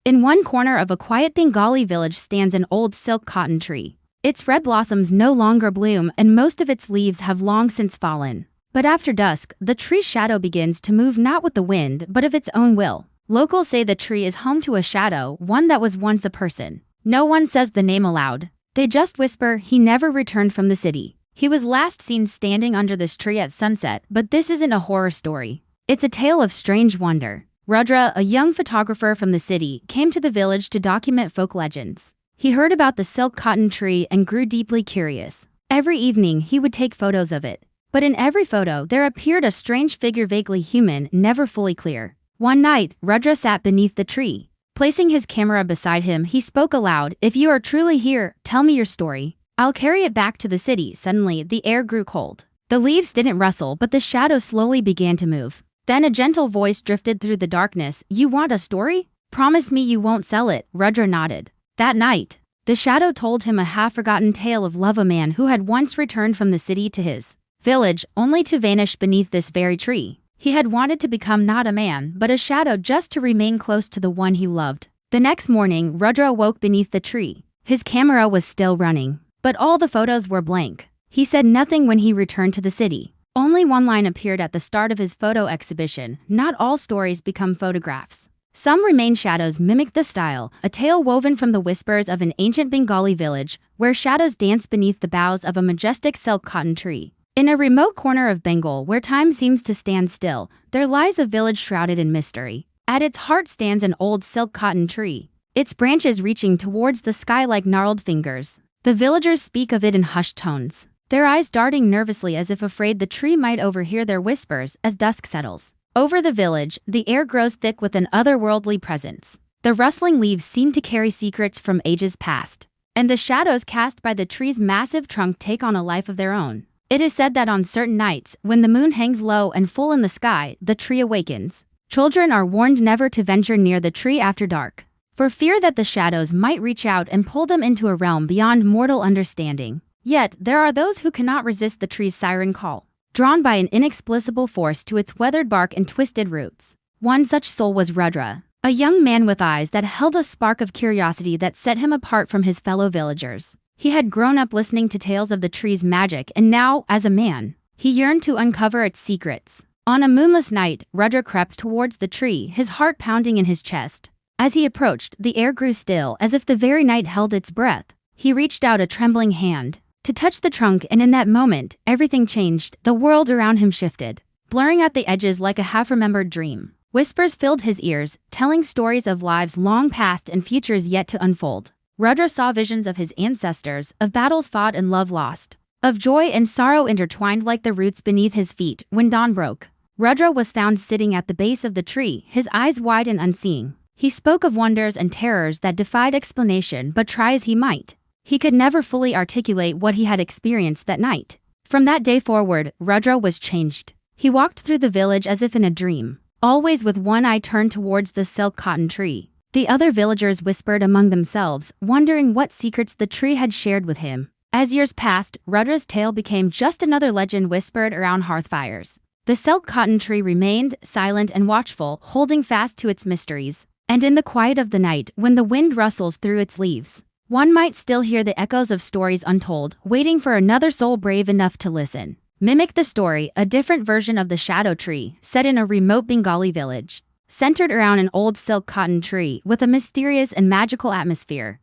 In one corner of a quiet Bengali village stands an old silk cotton tree. Its red blossoms no longer bloom and most of its leaves have long since fallen. But after dusk, the tree's shadow begins to move not with the wind but of its own will. Locals say the tree is home to a shadow, one that was once a person. No one says the name aloud. They just whisper he never returned from the city. He was last seen standing under this tree at sunset, but this isn't a horror story. It's a tale of strange wonder. Rudra, a young photographer from the city, came to the village to document folk legends. He heard about the silk cotton tree and grew deeply curious. Every evening he would take photos of it. But in every photo there appeared a strange figure, vaguely human, never fully clear. One night, Rudra sat beneath the tree. Placing his camera beside him, he spoke aloud, "If you are truly here, tell me your story. I'll carry it back to the city." Suddenly, the air grew cold. The leaves didn't rustle, but the shadows slowly began to move. Then a gentle voice drifted through the darkness. "You want a story? Promise me you won't sell it." Rudra nodded. That night, the shadow told him a half-forgotten tale of love, a man who had once returned from the city to his village, only to vanish beneath this very tree. He had wanted to become not a man, but a shadow, just to remain close to the one he loved. The next morning, Rudra awoke beneath the tree. His camera was still running, but all the photos were blank. He said nothing when he returned to the city. Only one line appeared at the start of his photo exhibition: "Not all stories become photographs. Some remain shadows." Mimicked the style, a tale woven from the whispers of an ancient Bengali village, where shadows dance beneath the boughs of a majestic silk cotton tree. In a remote corner of Bengal, where time seems to stand still, there lies a village shrouded in mystery. At its heart stands an old silk cotton tree, its branches reaching towards the sky like gnarled fingers. The villagers speak of it in hushed tones, their eyes darting nervously as if afraid the tree might overhear their whispers. As dusk settles over the village, the air grows thick with an otherworldly presence. The rustling leaves seem to carry secrets from ages past, and the shadows cast by the tree's massive trunk take on a life of their own. It is said that on certain nights, when the moon hangs low and full in the sky, the tree awakens. Children are warned never to venture near the tree after dark, for fear that the shadows might reach out and pull them into a realm beyond mortal understanding. Yet, there are those who cannot resist the tree's siren call, drawn by an inexplicable force to its weathered bark and twisted roots. One such soul was Rudra, a young man with eyes that held a spark of curiosity that set him apart from his fellow villagers. He had grown up listening to tales of the tree's magic, and now, as a man, he yearned to uncover its secrets. On a moonless night, Rudra crept towards the tree, his heart pounding in his chest. As he approached, the air grew still, as if the very night held its breath. He reached out a trembling hand to touch the trunk, and in that moment, everything changed. The world around him shifted, blurring at the edges like a half-remembered dream. Whispers filled his ears, telling stories of lives long past and futures yet to unfold. Rudra saw visions of his ancestors, of battles fought and love lost, of joy and sorrow intertwined like the roots beneath his feet. When dawn broke, Rudra was found sitting at the base of the tree, his eyes wide and unseeing. He spoke of wonders and terrors that defied explanation, but try as he might, he could never fully articulate what he had experienced that night. From that day forward, Rudra was changed. He walked through the village as if in a dream, always with one eye turned towards the silk cotton tree. The other villagers whispered among themselves, wondering what secrets the tree had shared with him. As years passed, Rudra's tale became just another legend whispered around hearthfires. The silk cotton tree remained silent and watchful, holding fast to its mysteries. And in the quiet of the night, when the wind rustles through its leaves, one might still hear the echoes of stories untold, waiting for another soul brave enough to listen. Mimic the story, a different version of the shadow tree, set in a remote Bengali village, centered around an old silk cotton tree with a mysterious and magical atmosphere.